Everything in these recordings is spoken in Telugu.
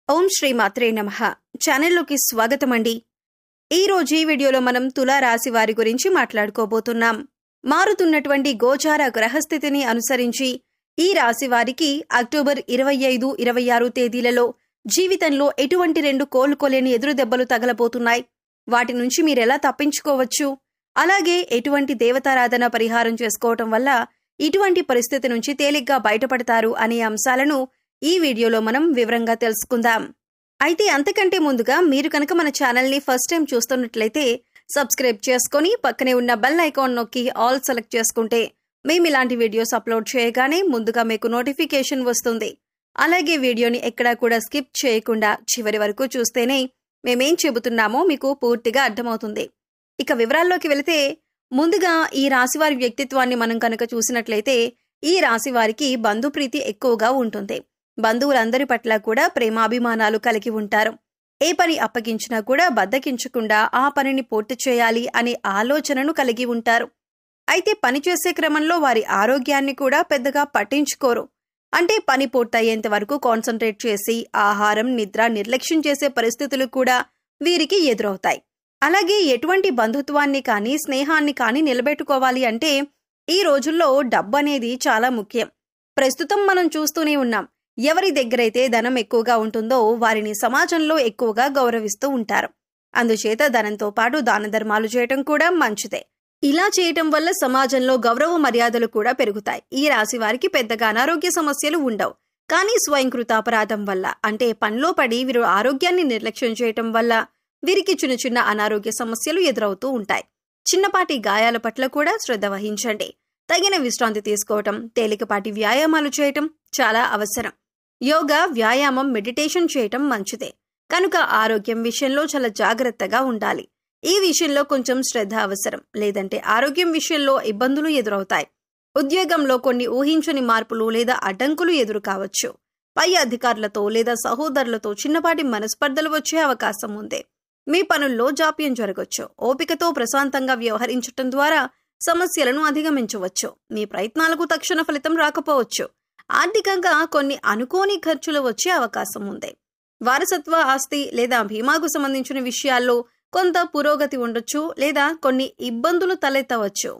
ఓం శ్రీ మాత్రే నమః. ఛానల్లోకి స్వాగతమండి. ఈ రోజు ఈ వీడియోలో మనం తులా రాశి వారి గురించి మాట్లాడుకోబోతున్నాం. మారుతున్నటువంటి గోచార గ్రహస్థితిని అనుసరించి ఈ రాశి వారికి అక్టోబర్ 25, 26 తేదీలలో జీవితంలో ఎటువంటి 2 కోలుకోలేని ఎదురు దెబ్బలు తగలబోతున్నాయి. వాటి నుంచి మీరెలా తప్పించుకోవచ్చు, అలాగే ఎటువంటి దేవతారాధన పరిహారం చేసుకోవటం వల్ల ఇటువంటి పరిస్థితి నుంచి తేలిగ్గా బయటపడతారు అనే అంశాలను ఈ వీడియోలో మనం వివరంగా తెలుసుకుందాం. అయితే అంతకంటే ముందుగా మీరు కనుక మన ఛానల్ని ఫస్ట్ టైం చూస్తున్నట్లయితే సబ్స్క్రైబ్ చేసుకొని పక్కనే ఉన్న బెల్ ఐకాన్ నొక్కి ఆల్ సెలెక్ట్ చేసుకుంటే మేము ఇలాంటి వీడియోస్ అప్లోడ్ చేయగానే ముందుగా మీకు నోటిఫికేషన్ వస్తుంది. అలాగే వీడియోని ఎక్కడా కూడా స్కిప్ చేయకుండా చివరి వరకు చూస్తేనే మేమేం చెబుతున్నామో మీకు పూర్తిగా అర్థమవుతుంది. ఇక వివరాల్లోకి వెళితే ముందుగా ఈ రాశివారి వ్యక్తిత్వాన్ని మనం కనుక చూసినట్లయితే ఈ రాశి వారికి బంధుప్రీతి ఎక్కువగా ఉంటుంది. బంధువులందరి పట్ల కూడా ప్రేమాభిమానాలు కలిగి ఉంటారు. ఏ పని అప్పగించినా కూడా బద్దకించకుండా ఆ పనిని పూర్తి చేయాలి అనే ఆలోచనను కలిగి ఉంటారు. అయితే పనిచేసే క్రమంలో వారి ఆరోగ్యాన్ని కూడా పెద్దగా పట్టించుకోరు. అంటే పని పూర్తయ్యేంత వరకు కాన్సంట్రేట్ చేసి ఆహారం, నిద్ర నిర్లక్ష్యం చేసే పరిస్థితులు కూడా వీరికి ఎదురవుతాయి. అలాగే ఎటువంటి బంధుత్వాన్ని కానీ స్నేహాన్ని కానీ నిలబెట్టుకోవాలి అంటే ఈ రోజుల్లో డబ్బు అనేది చాలా ముఖ్యం. ప్రస్తుతం మనం చూస్తూనే ఉన్నాం. ఎవరి దగ్గరైతే ధనం ఎక్కువగా ఉంటుందో వారిని సమాజంలో ఎక్కువగా గౌరవిస్తూ ఉంటారు. అందుచేత ధనంతో పాటు దాన ధర్మాలు చేయటం కూడా మంచిదే. ఇలా చేయటం వల్ల సమాజంలో గౌరవ మర్యాదలు కూడా పెరుగుతాయి. ఈ రాశి వారికి పెద్దగా అనారోగ్య సమస్యలు ఉండవు. కానీ స్వయంకృత అపరాధం వల్ల, అంటే పనిలో పడి వీరు ఆరోగ్యాన్ని నిర్లక్ష్యం చేయటం వల్ల వీరికి చిన్న చిన్న అనారోగ్య సమస్యలు ఎదురవుతూ ఉంటాయి. చిన్నపాటి గాయాల పట్ల కూడా శ్రద్ధ వహించండి. తగిన విశ్రాంతి తీసుకోవటం, తేలికపాటి వ్యాయామాలు చేయటం చాలా అవసరం. యోగా, వ్యాయామం, మెడిటేషన్ చేయటం మంచిదే. కనుక ఆరోగ్యం విషయంలో చాలా జాగ్రత్తగా ఉండాలి. ఈ విషయంలో కొంచెం శ్రద్ధ అవసరం. లేదంటే ఆరోగ్యం విషయంలో ఇబ్బందులు ఎదురవుతాయి. ఉద్యోగంలో కొన్ని ఊహించని మార్పులు లేదా అడ్డంకులు ఎదురు కావచ్చు. పై అధికారులతో లేదా సహోదరులతో చిన్నపాటి మనస్పర్ధలు వచ్చే అవకాశం ఉంది. మీ పనుల్లో జాప్యం జరగవచ్చు. ఓపికతో ప్రశాంతంగా వ్యవహరించటం ద్వారా సమస్యలను అధిగమించవచ్చు. మీ ప్రయత్నాలకు తక్షణ ఫలితం రాకపోవచ్చు. ఆర్థికంగా కొన్ని అనుకోని ఖర్చులు వచ్చే అవకాశం ఉంది. వారసత్వ ఆస్తి లేదా బీమాకు సంబంధించిన విషయాల్లో కొంత పురోగతి ఉండొచ్చు, లేదా కొన్ని ఇబ్బందులు తలెత్తవచ్చు.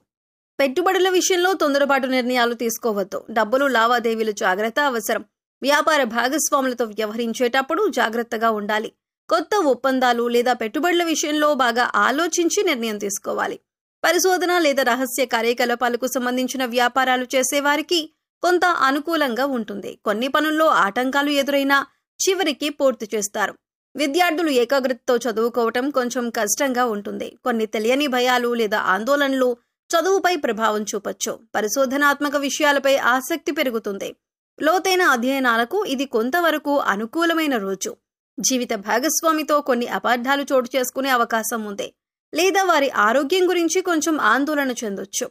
పెట్టుబడుల విషయంలో తొందరపాటు నిర్ణయాలు తీసుకోవద్దు. డబ్బులు లావాదేవీలు జాగ్రత్త అవసరం. వ్యాపార భాగస్వాములతో వ్యవహరించేటప్పుడు జాగ్రత్తగా ఉండాలి. కొత్త ఒప్పందాలు లేదా పెట్టుబడుల విషయంలో బాగా ఆలోచించి నిర్ణయం తీసుకోవాలి. పరిశోధన లేదా రహస్య కార్యకలాపాలకు సంబంధించిన వ్యాపారాలు చేసేవారికి కొంత అనుకూలంగా ఉంటుంది. కొన్ని పనుల్లో ఆటంకాలు ఎదురైనా చివరికి పూర్తి చేస్తారు. విద్యార్థులు ఏకాగ్రతతో చదువుకోవటం కొంచెం కష్టంగా ఉంటుంది. కొన్ని తెలియని భయాలు లేదా ఆందోళనలు చదువుపై ప్రభావం చూపొచ్చు. పరిశోధనాత్మక విషయాలపై ఆసక్తి పెరుగుతుంది. లోతైన అధ్యయనాలకు ఇది కొంతవరకు అనుకూలమైన రోజు. జీవిత భాగస్వామితో కొన్ని అపార్థాలు చోటు చేసుకునే అవకాశం ఉంది, లేదా వారి ఆరోగ్యం గురించి కొంచెం ఆందోళన చెందొచ్చు.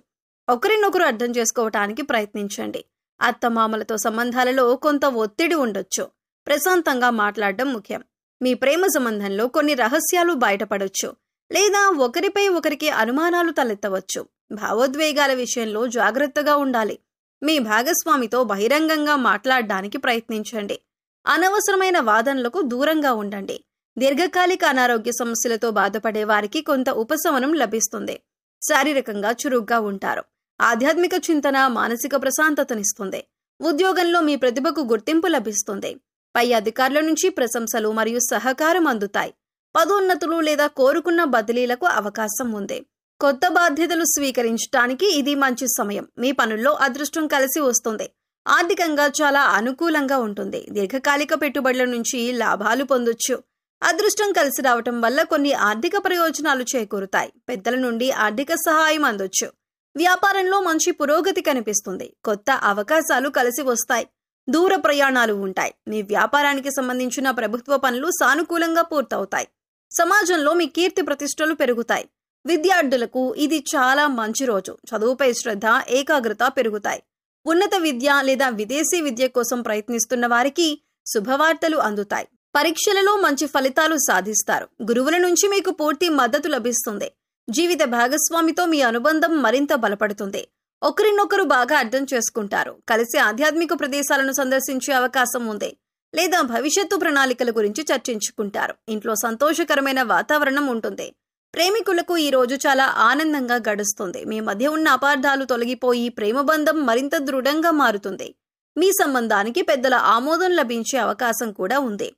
ఒకరినొకరు అర్థం చేసుకోవటానికి ప్రయత్నించండి. అత్తమామలతో సంబంధాలలో కొంత ఒత్తిడి ఉండొచ్చు. ప్రశాంతంగా మాట్లాడడం ముఖ్యం. మీ ప్రేమ సంబంధంలో కొన్ని రహస్యాలు బయటపడొచ్చు, లేదా ఒకరిపై ఒకరికి అనుమానాలు తలెత్తవచ్చు. భావోద్వేగాల విషయంలో జాగ్రత్తగా ఉండాలి. మీ భాగస్వామితో బహిరంగంగా మాట్లాడడానికి ప్రయత్నించండి. అనవసరమైన వాదనలకు దూరంగా ఉండండి. దీర్ఘకాలిక అనారోగ్య సమస్యలతో బాధపడే వారికి కొంత ఉపశమనం లభిస్తుంది. శారీరకంగా చురుగ్గా ఉంటారు. ఆధ్యాత్మిక చింతన మానసిక ప్రశాంతతనిస్తుంది. ఉద్యోగంలో మీ ప్రతిభకు గుర్తింపు లభిస్తుంది. పై అధికారుల నుంచి ప్రశంసలు మరియు సహకారం అందుతాయి. పదోన్నతులు లేదా కోరుకున్న బదిలీలకు అవకాశం ఉంది. కొత్త బాధ్యతలు స్వీకరించడానికి ఇది మంచి సమయం. మీ పనుల్లో అదృష్టం కలిసి వస్తుంది. ఆర్థికంగా చాలా అనుకూలంగా ఉంటుంది. దీర్ఘకాలిక పెట్టుబడుల నుంచి లాభాలు పొందొచ్చు. అదృష్టం కలిసి రావటం వల్ల కొన్ని ఆర్థిక ప్రయోజనాలు చేకూరుతాయి. పెద్దల నుండి ఆర్థిక సహాయం అందొచ్చు. వ్యాపారంలో మంచి పురోగతి కనిపిస్తుంది. కొత్త అవకాశాలు కలిసి వస్తాయి. దూర ప్రయాణాలు ఉంటాయి. మీ వ్యాపారానికి సంబంధించిన ప్రభుత్వ పనులు సానుకూలంగా పూర్తవుతాయి. సమాజంలో మీ కీర్తి ప్రతిష్టలు పెరుగుతాయి. విద్యార్థులకు ఇది చాలా మంచి రోజు. చదువుపై శ్రద్ధ, ఏకాగ్రత పెరుగుతాయి. ఉన్నత విద్య లేదా విదేశీ విద్య కోసం ప్రయత్నిస్తున్న వారికి శుభవార్తలు అందుతాయి. పరీక్షలలో మంచి ఫలితాలు సాధిస్తారు. గురువుల నుంచి మీకు పూర్తి మద్దతు లభిస్తుంది. జీవిత భాగస్వామితో మీ అనుబంధం మరింత బలపడుతుంది. ఒకరినొకరు బాగా అర్థం చేసుకుంటారు. కలిసి ఆధ్యాత్మిక ప్రదేశాలను సందర్శించే అవకాశం ఉంది. లేదా భవిష్యత్తు ప్రణాళికల గురించి చర్చించుకుంటారు. ఇంట్లో సంతోషకరమైన వాతావరణం ఉంటుంది. ప్రేమికులకు ఈ రోజు చాలా ఆనందంగా గడుస్తుంది. మీ మధ్య ఉన్న అపార్థాలు తొలగిపోయి ప్రేమ బంధం మరింత దృఢంగా మారుతుంది. మీ సంబంధానికి పెద్దల ఆమోదం లభించే అవకాశం కూడా ఉంది.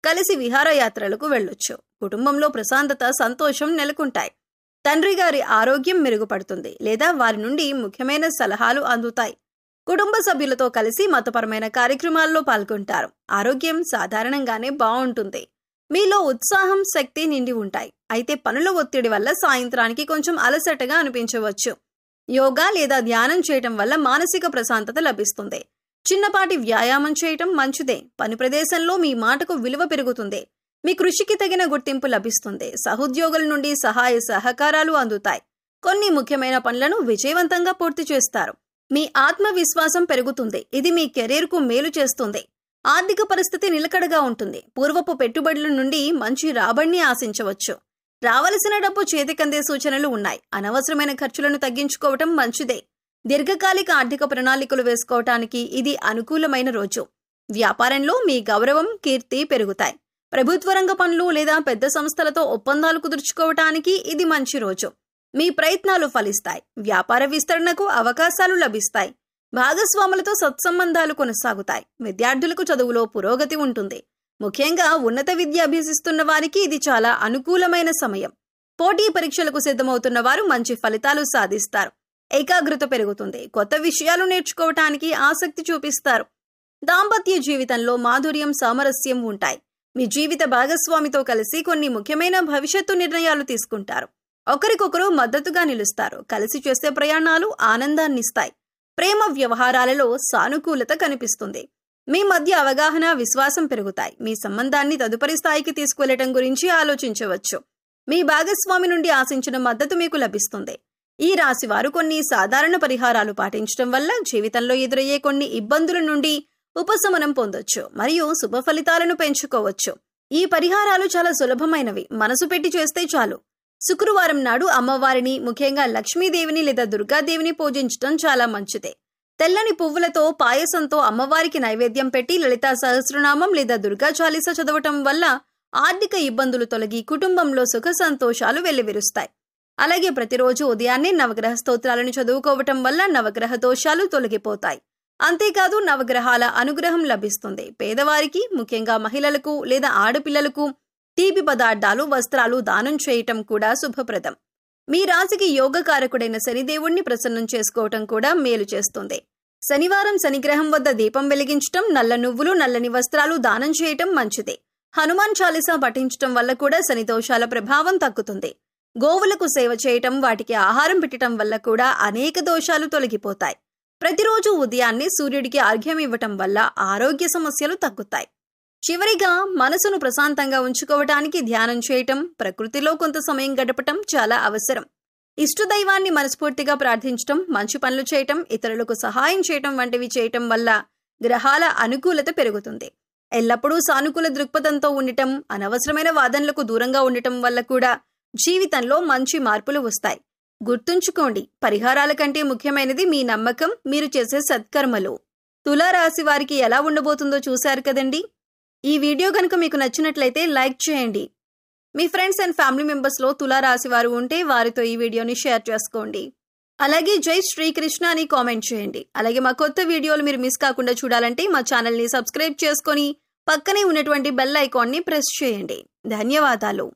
కలిసి విహారయాత్రలకు వెళ్ళొచ్చు. కుటుంబంలో ప్రశాంతత, సంతోషం నెలకొంటాయి. తండ్రి గారి ఆరోగ్యం మెరుగుపడుతుంది లేదా వారి నుండి ముఖ్యమైన సలహాలు అందుతాయి. కుటుంబ సభ్యులతో కలిసి మతపరమైన కార్యక్రమాల్లో పాల్గొంటారు. ఆరోగ్యం సాధారణంగానే బాగుంటుంది. మీలో ఉత్సాహం, శక్తి నిండి ఉంటాయి. అయితే పనుల ఒత్తిడి వల్ల సాయంత్రానికి కొంచెం అలసటగా అనిపించవచ్చు. యోగా లేదా ధ్యానం చేయటం వల్ల మానసిక ప్రశాంతత లభిస్తుంది. చిన్నపాటి వ్యాయామం చేయటం మంచిదే. పని ప్రదేశంలో మీ మాటకు విలువ పెరుగుతుంది. మీ కృషికి తగిన గుర్తింపు లభిస్తుంది. సహోద్యోగుల నుండి సహాయ సహకారాలు అందుతాయి. కొన్ని ముఖ్యమైన పనులను విజయవంతంగా పూర్తి చేస్తారు. మీ ఆత్మవిశ్వాసం పెరుగుతుంది. ఇది మీ కెరీర్కు మేలు చేస్తుంది. ఆర్థిక పరిస్థితి నిలకడగా ఉంటుంది. పూర్వపు పెట్టుబడుల నుండి మంచి రాబడిని ఆశించవచ్చు. రావలసిన డబ్బు చేతికందే సూచనలు ఉన్నాయి. అనవసరమైన ఖర్చులను తగ్గించుకోవటం మంచిదే. దీర్ఘకాలిక ఆర్థిక ప్రణాళికలు వేసుకోవటానికి ఇది అనుకూలమైన రోజు. వ్యాపారంలో మీ గౌరవం, కీర్తి పెరుగుతాయి. ప్రభుత్వ రంగ పనులు లేదా పెద్ద సంస్థలతో ఒప్పందాలు కుదుర్చుకోవటానికి ఇది మంచి రోజు. మీ ప్రయత్నాలు ఫలిస్తాయి. వ్యాపార విస్తరణకు అవకాశాలు లభిస్తాయి. భాగస్వాములతో సత్సంబంధాలు కొనసాగుతాయి. విద్యార్థులకు చదువులో పురోగతి ఉంటుంది. ముఖ్యంగా ఉన్నత విద్య అభ్యసిస్తున్న వారికి ఇది చాలా అనుకూలమైన సమయం. పోటీ పరీక్షలకు సిద్ధమవుతున్న వారు మంచి ఫలితాలు సాధిస్తారు. ఏకాగ్రత పెరుగుతుంది. కొత్త విషయాలు నేర్చుకోవటానికి ఆసక్తి చూపిస్తారు. దాంపత్య జీవితంలో మాధుర్యం, సామరస్యం ఉంటాయి. మీ జీవిత భాగస్వామితో కలిసి కొన్ని ముఖ్యమైన భవిష్యత్తు నిర్ణయాలు తీసుకుంటారు. ఒకరికొకరు మద్దతుగా నిలుస్తారు. కలిసి చేసే ప్రయాణాలు ఆనందాన్నిస్తాయి. ప్రేమ వ్యవహారాలలో సానుకూలత కనిపిస్తుంది. మీ మధ్య అవగాహన, విశ్వాసం పెరుగుతాయి. మీ సంబంధాన్ని తదుపరి స్థాయికి తీసుకువెళ్లటం గురించి ఆలోచించవచ్చు. మీ భాగస్వామి నుండి ఆశించిన మద్దతు మీకు లభిస్తుంది. ఈ రాశి వారు కొన్ని సాధారణ పరిహారాలు పాటించడం వల్ల జీవితంలో ఎదురయ్యే కొన్ని ఇబ్బందుల నుండి ఉపశమనం పొందొచ్చు మరియు శుభ ఫలితాలను పెంచుకోవచ్చు. ఈ పరిహారాలు చాలా సులభమైనవి. మనసు పెట్టి చేస్తే చాలు. శుక్రవారం నాడు అమ్మవారిని, ముఖ్యంగా లక్ష్మీదేవిని లేదా దుర్గాదేవిని పూజించడం చాలా మంచిదే. తెల్లని పువ్వులతో, పాయసంతో అమ్మవారికి నైవేద్యం పెట్టి లలితా సహస్రనామం లేదా దుర్గా చాలీస చదవటం వల్ల ఆర్థిక ఇబ్బందులు తొలగి కుటుంబంలో సుఖ సంతోషాలు వెల్లివిరుస్తాయి. అలాగే ప్రతిరోజు ఉదయాన్నే నవగ్రహ స్తోత్రాలను చదువుకోవటం వల్ల నవగ్రహ దోషాలు తొలగిపోతాయి. అంతేకాదు నవగ్రహాల అనుగ్రహం లభిస్తుంది. పేదవారికి, ముఖ్యంగా మహిళలకు లేదా ఆడపిల్లలకు తీపి పదార్థాలు, వస్త్రాలు దానం చేయటం కూడా శుభప్రదం. మీ రాశికి యోగకారకుడైన శనిదేవుణ్ణి ప్రసన్నం చేసుకోవటం కూడా మేలు చేస్తుంది. శనివారం శనిగ్రహం వద్ద దీపం వెలిగించటం, నల్ల నువ్వులు, నల్లని వస్త్రాలు దానం చేయటం మంచిది. హనుమాన్ చాలీసా పఠించటం వల్ల కూడా శని దోషాల ప్రభావం తగ్గుతుంది. గోవులకు సేవ చేయటం, వాటికి ఆహారం పెట్టడం వల్ల కూడా అనేక దోషాలు తొలగిపోతాయి. ప్రతిరోజు ఉదయాన్నే సూర్యుడికి అర్ఘ్యం ఇవ్వటం వల్ల ఆరోగ్య సమస్యలు తగ్గుతాయి. చివరిగా మనసును ప్రశాంతంగా ఉంచుకోవటానికి ధ్యానం చేయటం, ప్రకృతిలో కొంత సమయం గడపటం చాలా అవసరం. ఇష్టదైవాన్ని మనస్ఫూర్తిగా ప్రార్థించటం, మంచి పనులు చేయటం, ఇతరులకు సహాయం చేయటం వంటివి చేయటం వల్ల గ్రహాల అనుకూలత పెరుగుతుంది. ఎల్లప్పుడూ సానుకూల దృక్పథంతో ఉండటం, అనవసరమైన వాదనలకు దూరంగా ఉండటం వల్ల కూడా జీవితంలో మంచి మార్పులు వస్తాయి. గుర్తుంచుకోండి, పరిహారాల కంటే ముఖ్యమైనది మీ నమ్మకం, మీరు చేసే సత్కర్మలు. తులారాశి వారికి ఎలా ఉండబోతుందో చూశారు కదండి. ఈ వీడియో కనుక మీకు నచ్చినట్లయితే లైక్ చేయండి. మీ ఫ్రెండ్స్ అండ్ ఫ్యామిలీ మెంబర్స్లో తులారాశి వారు ఉంటే వారితో ఈ వీడియోని షేర్ చేసుకోండి. అలాగే జై శ్రీకృష్ణ అని కామెంట్ చేయండి. అలాగే మా కొత్త వీడియోలు మీరు మిస్ కాకుండా చూడాలంటే మా ఛానల్ని సబ్స్క్రైబ్ చేసుకొని పక్కనే ఉన్నటువంటి బెల్ ఐకాన్ని ప్రెస్ చేయండి. ధన్యవాదాలు.